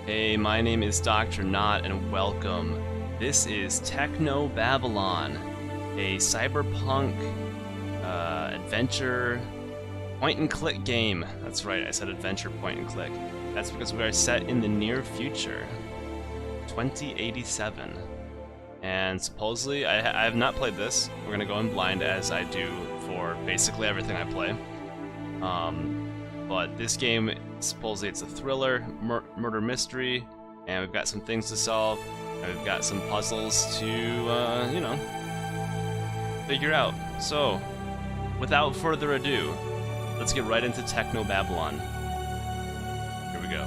Hey, my name is Dr. Nought, and welcome. This is Technobabylon, a cyberpunk adventure point-and-click game. That's right, I said adventure point-and-click. That's because we are set in the near future, 2087. And supposedly, I have not played this. We're going to go in blind as I do for basically everything I play. But this game, supposedly it's a thriller, murder mystery, and we've got some things to solve, and we've got some puzzles to, you know, figure out. So, without further ado, let's get right into Technobabylon. Here we go.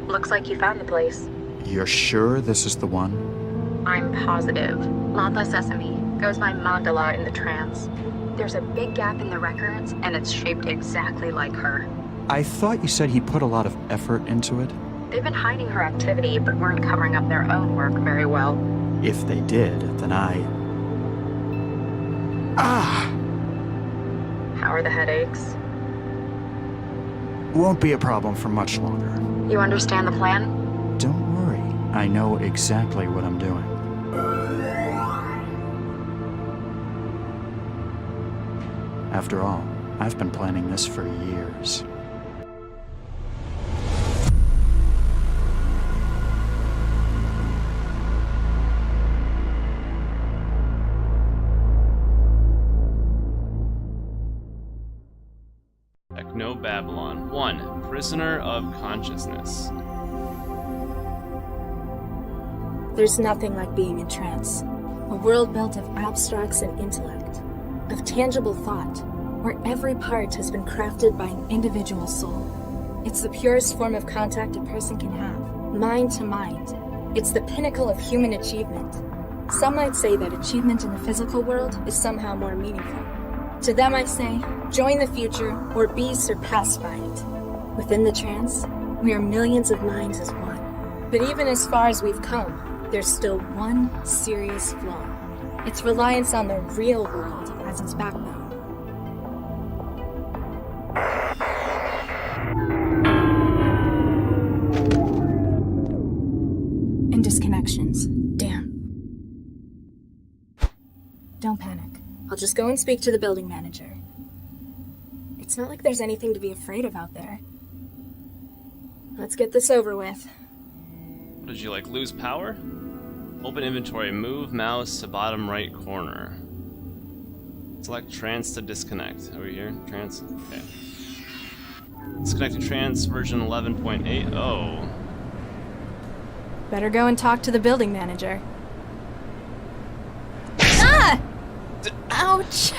Looks like you found the place. You're sure this is the one? I'm positive. Lala Sesame goes by Mandala in the Trance. There's a big gap in the records, and it's shaped exactly like her. I thought you said he put a lot of effort into it. They've been hiding her activity, but weren't covering up their own work very well. If they did, then How are the headaches? Won't be a problem for much longer. You understand the plan? Don't worry, I know exactly what I'm doing. After all, I've been planning this for years. Technobabylon 1. Prisoner of Consciousness. There's nothing like being in trance. A world built of abstracts and intellect, of tangible thought, where every part has been crafted by an individual soul. It's the purest form of contact a person can have, mind to mind. It's the pinnacle of human achievement. Some might say that achievement in the physical world is somehow more meaningful. To them I say, join the future or be surpassed by it. Within the trance, we are millions of minds as one. But even as far as we've come, there's still one serious flaw. Its reliance on the real world as its backbone. And disconnections. Damn. Don't panic. I'll just go and speak to the building manager. It's not like there's anything to be afraid of out there. Let's get this over with. What, did you, like, lose power? Open inventory, move mouse to bottom right corner. Select Trance to disconnect. Over here, Trance? Okay. Disconnected Trance version 11.8. Oh. Better go and talk to the building manager. Ah! Ouch!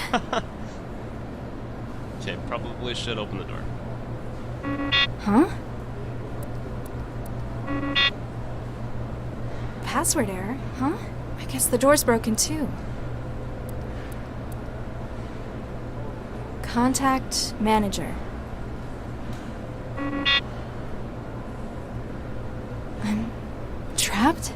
Okay, probably should open the door. Huh? Password error, huh? I guess the door's broken too. Contact manager. I'm trapped?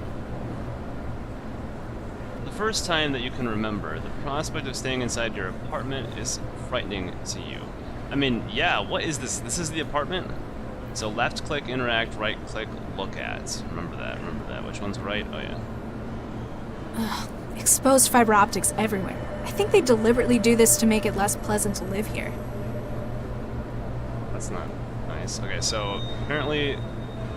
The first time that you can remember, the prospect of staying inside your apartment is frightening to you. I mean, yeah, what is this? This is the apartment? So left click, interact, right click, look at. Remember that, remember that. Which one's right? Oh yeah. Ugh, exposed fiber optics everywhere. I think they deliberately do this to make it less pleasant to live here. That's not nice. Okay, so apparently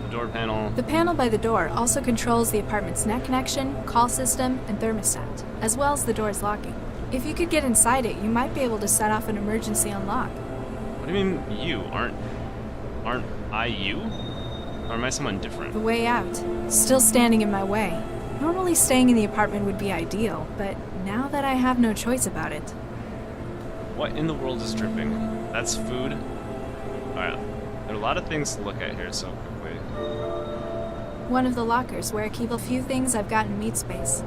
the door panel... The panel by the door also controls the apartment's net connection, call system, and thermostat, as well as the door's locking. If you could get inside it, you might be able to set off an emergency unlock. What do you mean you? Aren't I you? Or am I someone different? The way out. Still standing in my way. Normally staying in the apartment would be ideal, but now that I have no choice about it. What in the world is dripping? That's food? Alright, there are a lot of things to look at here so quickly. One of the lockers where I keep a few things I've got in meat space.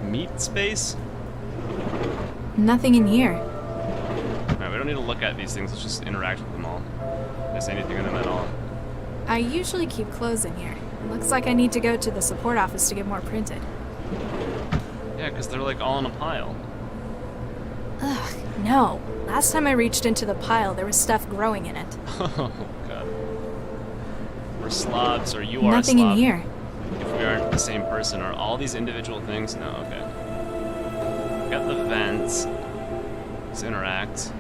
Meat space? Nothing in here. Alright, we don't don't need to look at these things, let's just interact with them all. If there's anything in them at all. I usually keep clothes in here. Looks like I need to go to the support office to get more printed. Yeah, because they're like all in a pile. Ugh, no. Last time I reached into the pile, there was stuff growing in it. Oh, God. We're slobs, or you are Nothing a slob. in here. If we aren't the same person, are all these individual things? No, okay. We got the vents. Let's interact.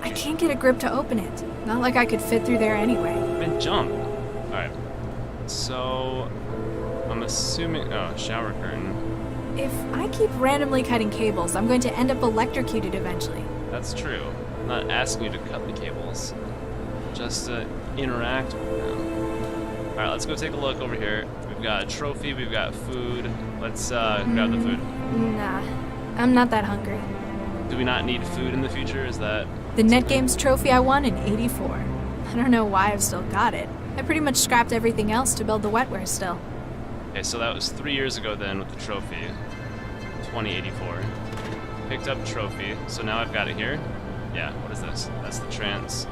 I can't get a grip to open it. Not like I could fit through there anyway. Then jump. Alright. So, I'm assuming... Oh, shower curtain. If I keep randomly cutting cables, I'm going to end up electrocuted eventually. That's true. I'm not asking you to cut the cables. Just to interact with them. Alright, let's go take a look over here. We've got a trophy, we've got food. Let's grab the food. Nah, I'm not that hungry. Do we not need food in the future? Is that... The Net Games trophy I won in '84. I don't know why I've still got it. I pretty much scrapped everything else to build the wetware still. Okay, so that was 3 years ago then with the trophy. 2084. Picked up trophy, so now I've got it here. Yeah, what is this? That's the Trance.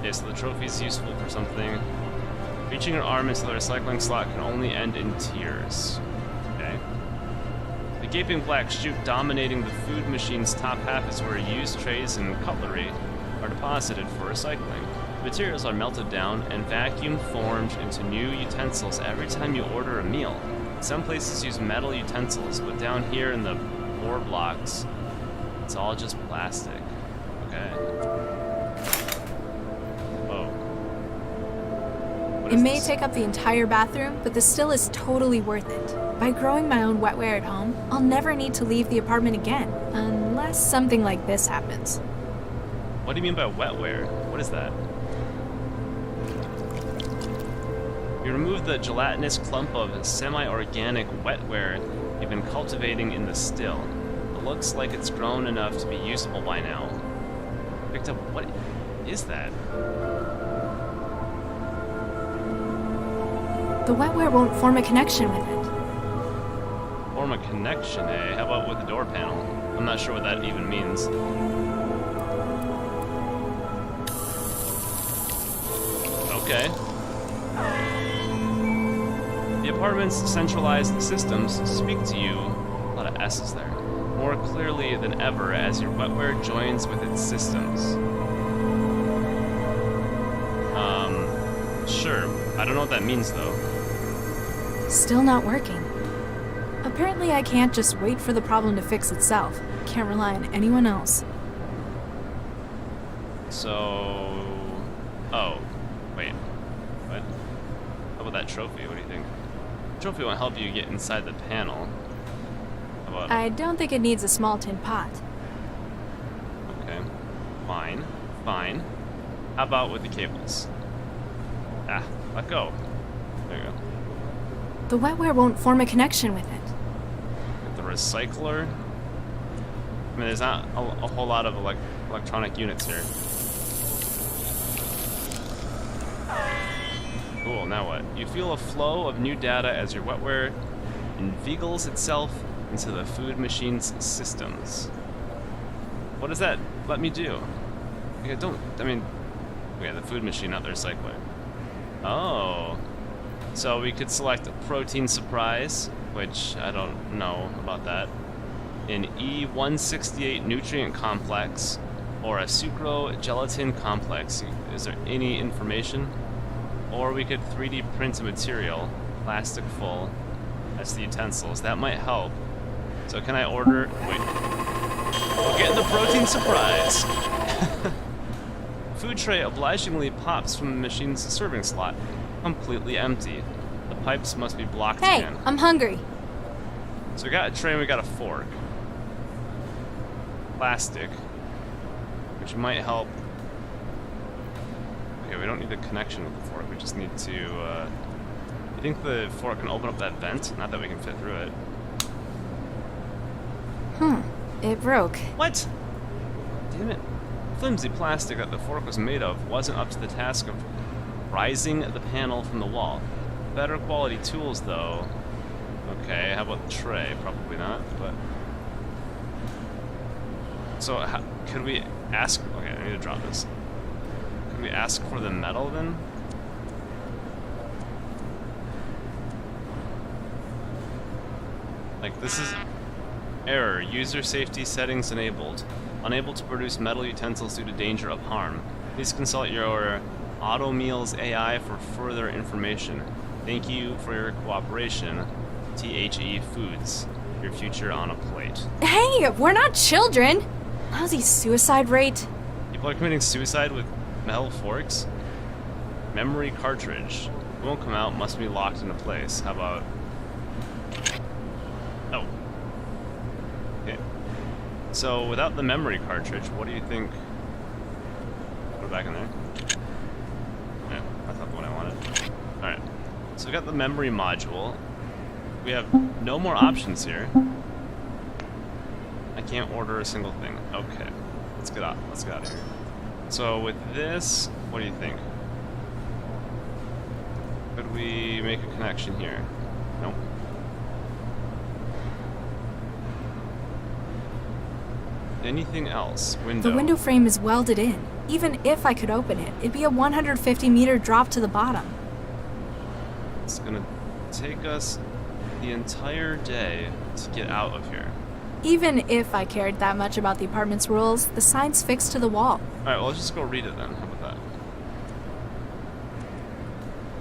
Okay, so the trophy's useful for something. Reaching your arm into the recycling slot can only end in tears. Okay. The gaping black chute dominating the food machine's top half is where used trays and cutlery are deposited for recycling. Materials are melted down and vacuum formed into new utensils every time you order a meal. Some places use metal utensils, but down here in the ore blocks, it's all just plastic. Okay. Whoa. What It is may this? take up the entire bathroom, but this still is totally worth it. By growing my own wetware at home, I'll never need to leave the apartment again, unless something like this happens. What do you mean by wetware? What is that? You remove the gelatinous clump of semi-organic wetware you've been cultivating in the still. It looks like it's grown enough to be usable by now. Picked up... What is that? The wetware won't form a connection with it. Form a connection, eh? How about with the door panel? I'm not sure what that even means. Okay. The apartment's centralized systems speak to you, a lot of S's there, more clearly than ever as your wetware joins with its systems. Sure. I don't know what that means, though. Still not working. Apparently I can't just wait for the problem to fix itself. Can't rely on anyone else. So... Oh. Wait. What? How about that trophy? What do you think? Trophy won't help you get inside the panel. How about... I don't think it needs a small tin pot. Okay. Fine. Fine. How about with the cables? Ah, let go. There you go. The wetware won't form a connection with it. With the recycler. I mean, there's not a whole lot of electronic units here. Cool, now what? You feel a flow of new data as your wetware inveigles itself into the food machine's systems. What does that let me do? Okay, the food machine, not the recycler. Oh. So we could select a protein surprise, which I don't know about that, an E168 nutrient complex, or a sucro-gelatin complex. Is there any information? Or we could 3D print a material, plastic full. That's the utensils. That might help. So can I order... Wait. We'll get the protein surprise! Food tray obligingly pops from the machine's serving slot. Completely empty. The pipes must be blocked Hey, again. I'm hungry. So we got a tray and we got a fork. Plastic. Which might help. Okay, we don't need the connection with the fork. We just need to, you think the fork can open up that vent? Not that we can fit through it. It broke. What? Damn it. Flimsy plastic that the fork was made of wasn't up to the task of rising the panel from the wall. Better quality tools, though. Okay, how about the tray? Probably not, but... So could we ask? Okay, I need to drop this. Could we ask for the metal then? Like this is error. User safety settings enabled. Unable to produce metal utensils due to danger of harm. Please consult your Auto Meals AI for further information. Thank you for your cooperation. THE Foods. Your future on a plate. Hey, we're not children! Lousy suicide rate. People are committing suicide with metal forks? Memory cartridge. It won't come out, must be locked into place. How about... Oh. Okay. So, without the memory cartridge, what do you think... Put it back in there. Yeah, that's not the one I wanted. Alright. So we got the memory module. We have no more options here. I can't order a single thing. Okay. Let's get out of here. So with this, what do you think? Could we make a connection here? Nope. Anything else? Window. The window frame is welded in. Even if I could open it, it'd be a 150-meter drop to the bottom. It's gonna take us the entire day to get out of here. Even if I cared that much about the apartment's rules, the sign's fixed to the wall. Alright, well, let's just go read it then. How about that?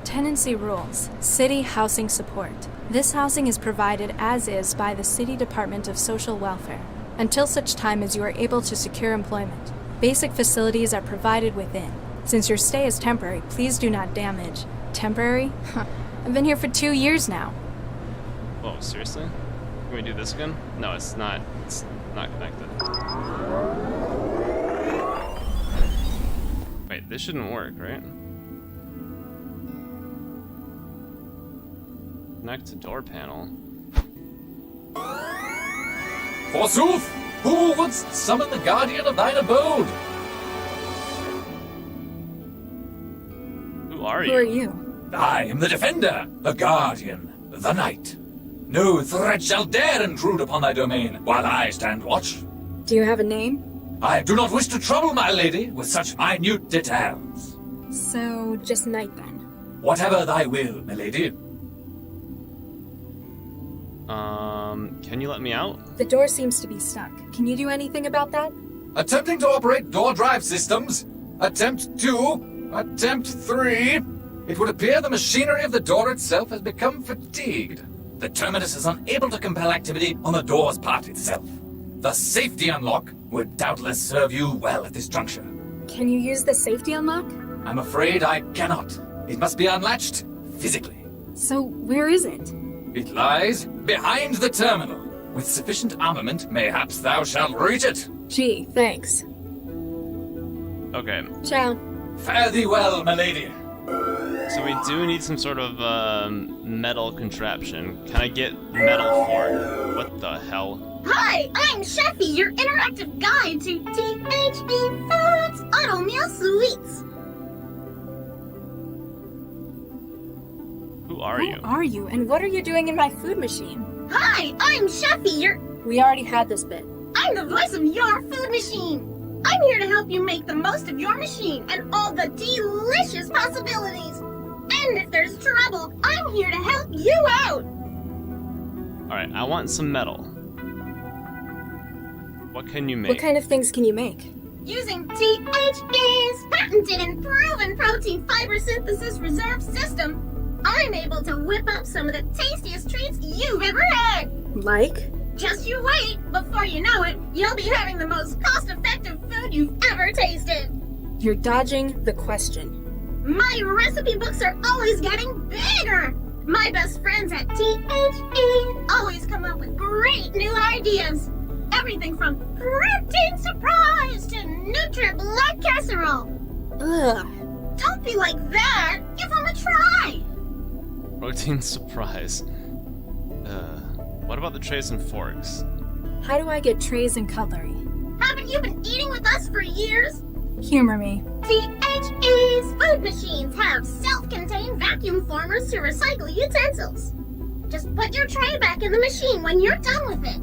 Tenancy rules. City housing support. This housing is provided as is by the City Department of Social Welfare, until such time as you are able to secure employment. Basic facilities are provided within. Since your stay is temporary, please do not damage. Temporary? Huh. I've been here for 2 years now. Whoa, seriously? Can we do this again? No, it's not connected. Wait, this shouldn't work, right? Connect to door panel. Forsooth, who wouldst summon the guardian of thine abode? Who are you? Who are you? I am the defender, the guardian, the knight. No threat shall dare intrude upon thy domain while I stand watch. Do you have a name? I do not wish to trouble my lady with such minute details. So, just Knight then. Whatever thy will, milady. Can you let me out? The door seems to be stuck. Can you do anything about that? Attempting to operate door drive systems. Attempt 2. Attempt 3. It would appear the machinery of the door itself has become fatigued. The terminus is unable to compel activity on the door's part itself. The safety unlock would doubtless serve you well at this juncture. Can you use the safety unlock? I'm afraid I cannot. It must be unlatched physically. So, where is it? It lies behind the terminal. With sufficient armament, mayhaps thou shalt reach it. Gee, thanks. Okay, Ciao. Fare thee well, my lady. so we do need some sort of metal contraption. Can I get metal fork? What the hell? Hi, I'm Sheffy, your interactive guide to THE Foods Auto Meal Sweets. Who are you? Who are you, and what are you doing in my food machine? Hi, I'm Sheffy, We already had this bit. I'm the voice of your food machine. I'm here to help you make the most of your machine and all the delicious possibilities. And if there's trouble, I'm here to help you out. Alright, I want some metal. What can you make? What kind of things can you make? Using THE's patented and proven protein fiber synthesis reserve system, I'm able to whip up some of the tastiest treats you've ever had. Like? Just you wait. Before you know it, you'll be having the most cost-effective food you've ever tasted. You're dodging the question. My recipe books are always getting bigger. My best friends at THE always come up with great new ideas. Everything from protein surprise to Nutri-Blood casserole. Ugh. Don't be like that. Give them a try. Protein surprise. What about the trays and forks? How do I get trays and cutlery? Haven't you been eating with us for years? Humor me. THE's food machines have self-contained vacuum formers to recycle utensils. Just put your tray back in the machine when you're done with it.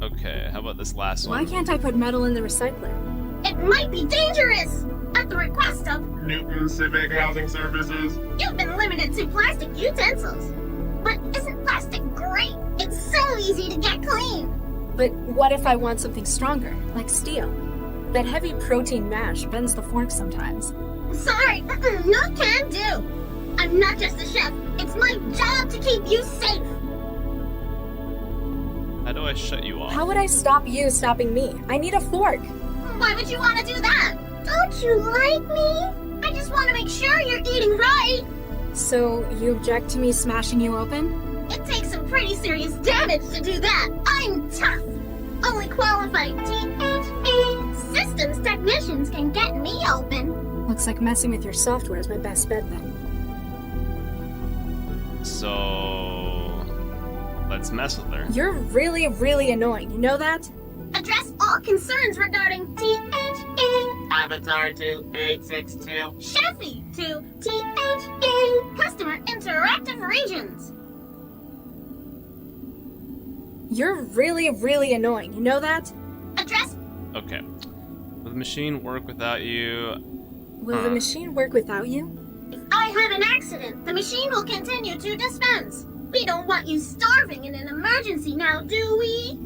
Okay, how about this last Why one? can't I put metal in the recycler? It might be dangerous! At the request of Newton Civic Housing Services. you've been limited to plastic utensils. But isn't plastic great? It's so easy to get clean. But what if I want something stronger, like steel? That heavy protein mash bends the fork sometimes. Sorry, no can do. I'm not just a chef. It's my job to keep you safe. How do I shut you off? How would I stop you stopping me? I need a fork. Why would you want to do that? Don't you like me? I just want to make sure you're eating right. So, you object to me smashing you open? It takes some pretty serious damage to do that. I'm tough. Only qualified THE systems technicians can get me open. Looks like messing with your software is my best bet then. So... let's mess with her. You're really, really annoying, you know that? Address all concerns regarding THE. Avatar to 862. Chefy to THE. Customer Interactive Regions. You're really, really annoying, you know that? Address. Okay. Will the machine work without you? Will the machine work without you? If I have an accident, the machine will continue to dispense. We don't want you starving in an emergency now, do we?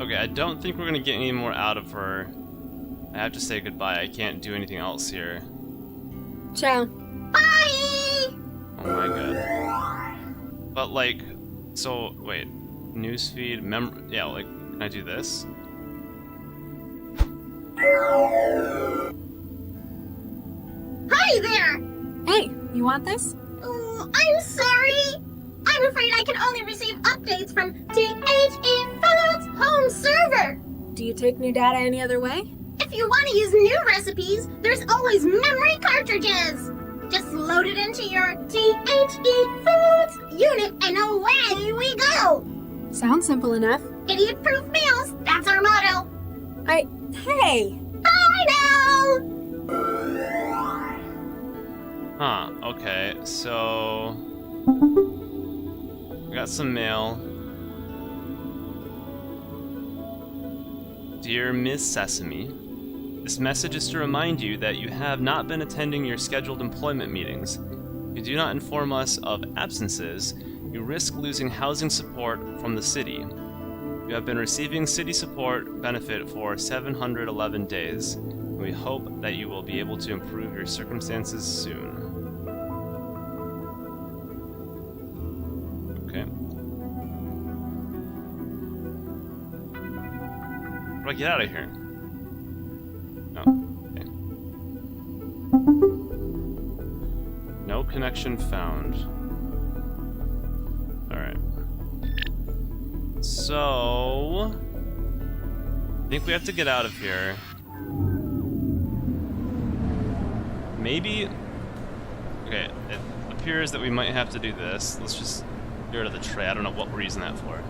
Okay, I don't think we're gonna get any more out of her. I have to say goodbye. I can't do anything else here. Ciao. Bye! Oh my god. But like, so wait, newsfeed, yeah, like, can I do this? Hi there! Hey, you want this? Oh, I'm sorry. I'm afraid I can only receive updates from THE Foods home server. Do you take new data any other way? If you want to use new recipes, there's always memory cartridges. Just load it into your THE Foods unit and away we go. Sounds simple enough. Idiot-proof meals, that's our motto. Hey! Bye now! Huh, okay, so... we got some mail. Dear Miss Sesame, this message is to remind you that you have not been attending your scheduled employment meetings. If you do not inform us of absences, you risk losing housing support from the city. You have been receiving city support benefit for 711 days. We hope that you will be able to improve your circumstances soon. Okay. How do I get out of here? Oh, okay. No connection found. Alright. So... I think we have to get out of here. Maybe... okay, it appears that we might have to do this. Let's just get rid of the tray. I don't know what we're using that for.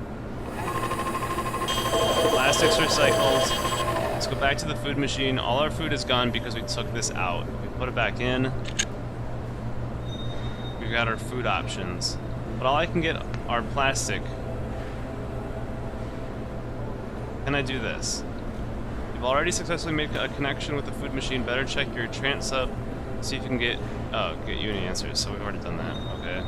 Plastics recycled. Let's go back to the food machine. All our food is gone because we took this out. We put it back in. We've got our food options. But all I can get are plastic. Can I do this? You've already successfully made a connection with the food machine. Better check your Trance up. See if you can get... oh, get you any answers. So we've already done that. Okay.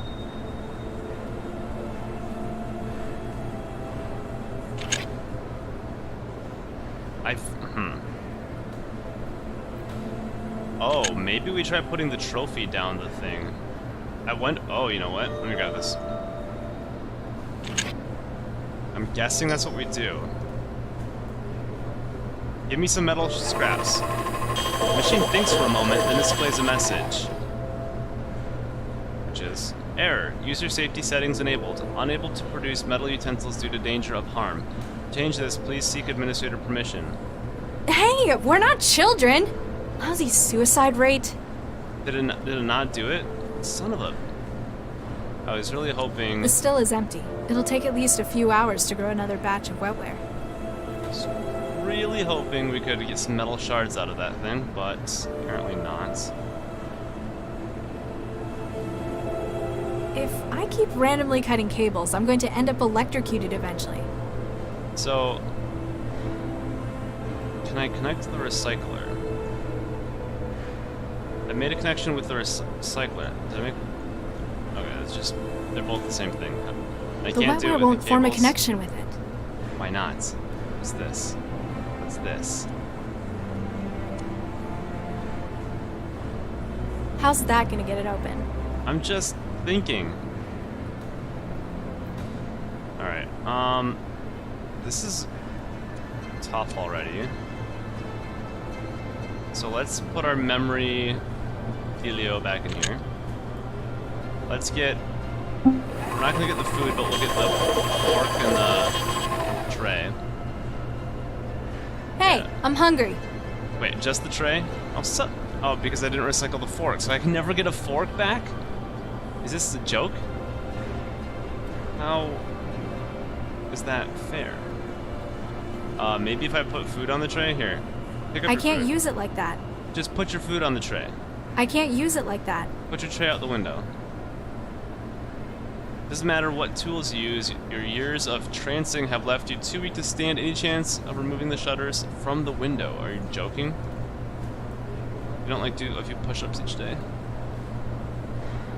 Oh, maybe we try putting the trophy down the thing. Oh, you know what? Let me grab this. I'm guessing that's what we do. Give me some metal scraps. The machine thinks for a moment, then displays a message. Which is, error. User safety settings enabled. Unable to produce metal utensils due to danger of harm. To change this, please seek administrator permission. Hey, we're not children! Lousy suicide rate. Did it not do it? Son of a... I was really hoping... The still is empty. It'll take at least a few hours to grow another batch of wetware. I was really hoping we could get some metal shards out of that thing, but apparently not. If I keep randomly cutting cables, I'm going to end up electrocuted eventually. So, can I connect to the recycler? I made a connection with the recycler. Did I make? Okay, it's just they're both the same thing. I The can't do it wetware with won't the form a cables. connection with it. Why not? What's this? What's this? How's that gonna get it open? I'm just thinking. Alright, this is tough already. So let's put our memory dealio back in here. Let's get, we're not gonna get the food, but we'll get the fork and the tray. Hey, Yeah. I'm hungry. Wait, just the tray? Oh, because I didn't recycle the fork, so I can never get a fork back? Is this a joke? How is that fair? Maybe if I put food on the tray? Here. Pick up I your can't food. use it like that. Just put your food on the tray. I can't use it like that. Put your tray out the window. Doesn't matter what tools you use, your years of trancing have left you too weak to stand any chance of removing the shutters from the window. Are you joking? You don't like do a few push-ups each day?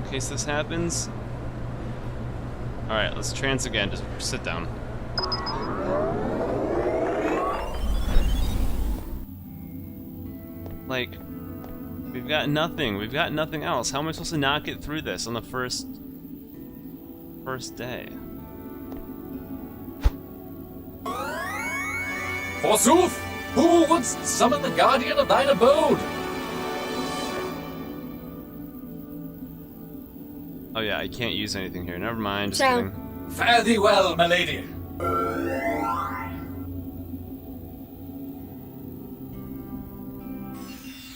In case this happens. Alright, let's trance again. Just sit down. Like, we've got nothing. We've got nothing else. How am I supposed to not get through this on the first day? Forsooth, who wouldst summon the guardian of thine abode? Oh yeah, I can't use anything here. Never mind. Just Ciao. kidding. Fare thee well, my lady.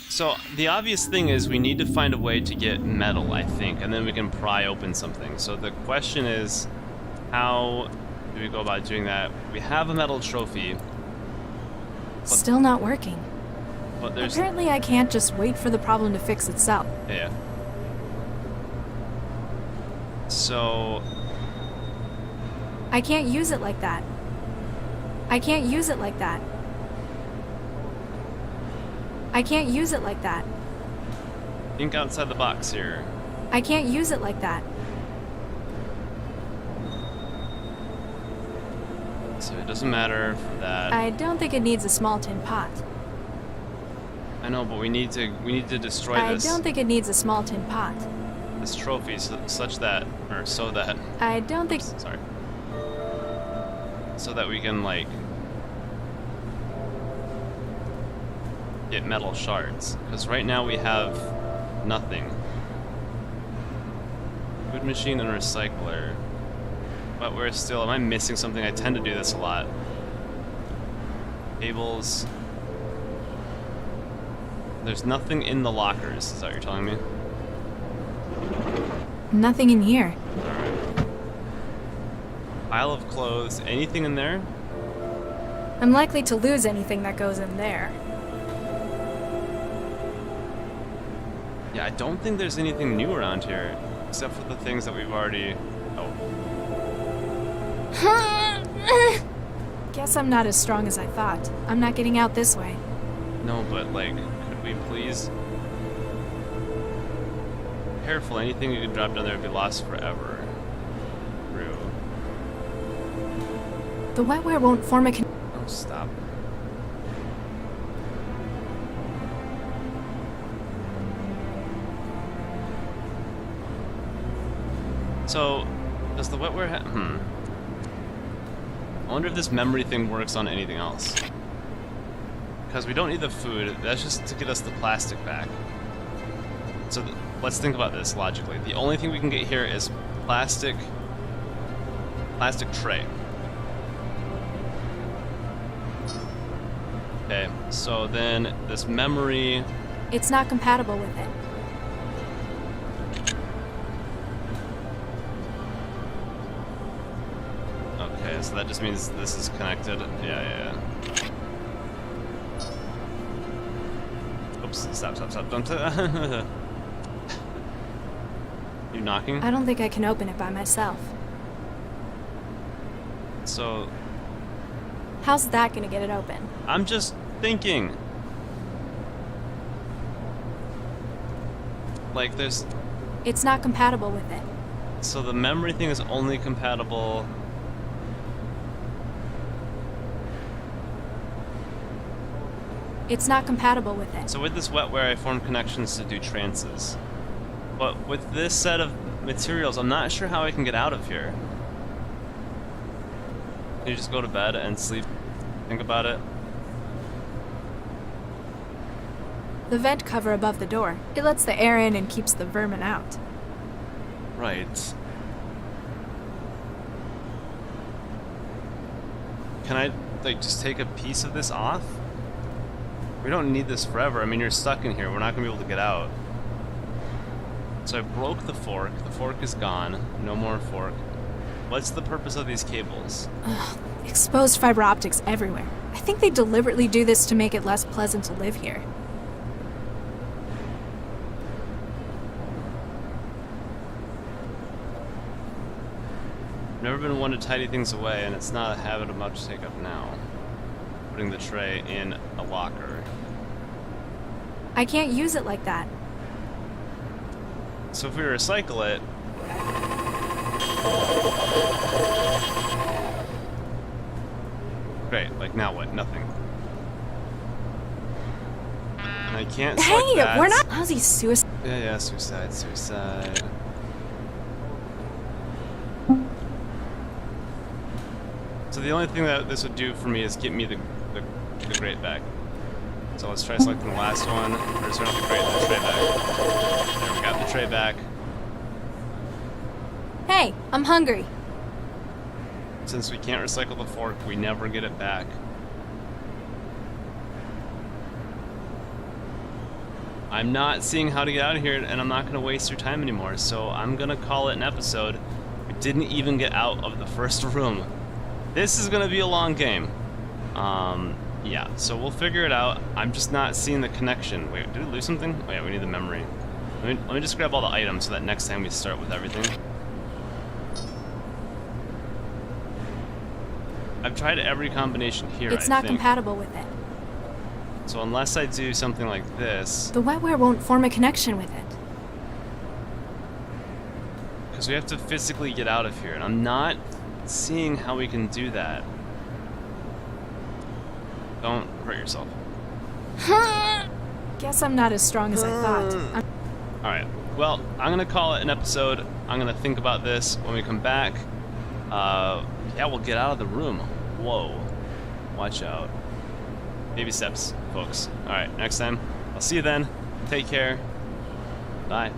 So the obvious thing is we need to find a way to get metal, I think, and then we can pry open something. So the question is, how do we go about doing that? We have a metal trophy, Still not working. but there's Apparently I can't just wait for the problem to fix itself. yeah. So I can't use it like that. I can't use it like that. I can't use it like that. think outside the box here. I can't use it like that. So it doesn't matter for that. I don't think it needs a small tin pot. I know, but we need to destroy I this. don't think it needs a small tin pot. This trophy such that, or so that. I don't think... Sorry. So that we can, like, get metal shards. Because right now we have nothing. Food machine and recycler. But we're still... Am I missing something? I tend to do this a lot. Cables. There's nothing in the lockers, is that what you're telling me? Nothing in here. Alright. Pile of clothes. Anything in there? I'm likely to lose anything that goes in there. Yeah, I don't think there's anything new around here, except for the things that we've already... Oh. Guess I'm not as strong as I thought. I'm not getting out this way. No, but, like, could we please... Careful, anything you could drop down there would be lost forever. True. The wetware won't form a con- Oh, stop. So, does the wetware I wonder if this memory thing works on anything else. Because we don't need the food, that's just to get us the plastic back. So let's think about this logically. The only thing we can get here is plastic tray. Okay, so then this memory... It's not compatible with it. Okay, so that just means this is connected. Yeah. Oops, stop. Don't... You knocking? I don't think I can open it by myself. So... How's that gonna get it open? I'm just thinking. Like, there's... It's not compatible with it. So the memory thing is only compatible... It's not compatible with it. So with this wetware, I formed connections to do trances. But with this set of materials, I'm not sure how I can get out of here. Can you just go to bed and sleep? Think about it. The vent cover above the door. It lets the air in and keeps the vermin out. Right. Can I, like, just take a piece of this off? We don't need this forever. I mean, you're stuck in here. We're not gonna be able to get out. So I broke the fork. The fork is gone. No more fork. What's the purpose of these cables? Ugh, exposed fiber optics everywhere. I think they deliberately do this to make it less pleasant to live here. Never been one to tidy things away, and it's not a habit I'm about to take up now. Putting the tray in a locker. I can't use it like that. So if we recycle it... Great, like now what? Nothing. And I can't select Hey, that. we're not lousy suicide. Yeah, suicide. So the only thing that this would do for me is get me the crate back. So let's try selecting the last one. We're just gonna have the crate and the tray back. There, we got the tray back. Hey, I'm hungry. Since we can't recycle the fork, we never get it back. I'm not seeing how to get out of here, and I'm not gonna waste your time anymore, so I'm gonna call it an episode. We didn't even get out of the first room. This is gonna be a long game. Yeah, so we'll figure it out. I'm just not seeing the connection. Wait, did we lose something? Oh yeah, we need the memory. Let me just grab all the items so that next time we start with everything. I've tried every combination here, It's I not think. compatible with it. So unless I do something like this, The wetware won't form a connection with it. because we have to physically get out of here, and I'm not seeing how we can do that. Don't hurt yourself. Guess I'm not as strong as I thought. Alright, well, I'm gonna call it an episode. I'm gonna think about this when we come back. Yeah, we'll get out of the room. Whoa. Watch out. Baby steps, folks. Alright, next time. I'll see you then. Take care. Bye.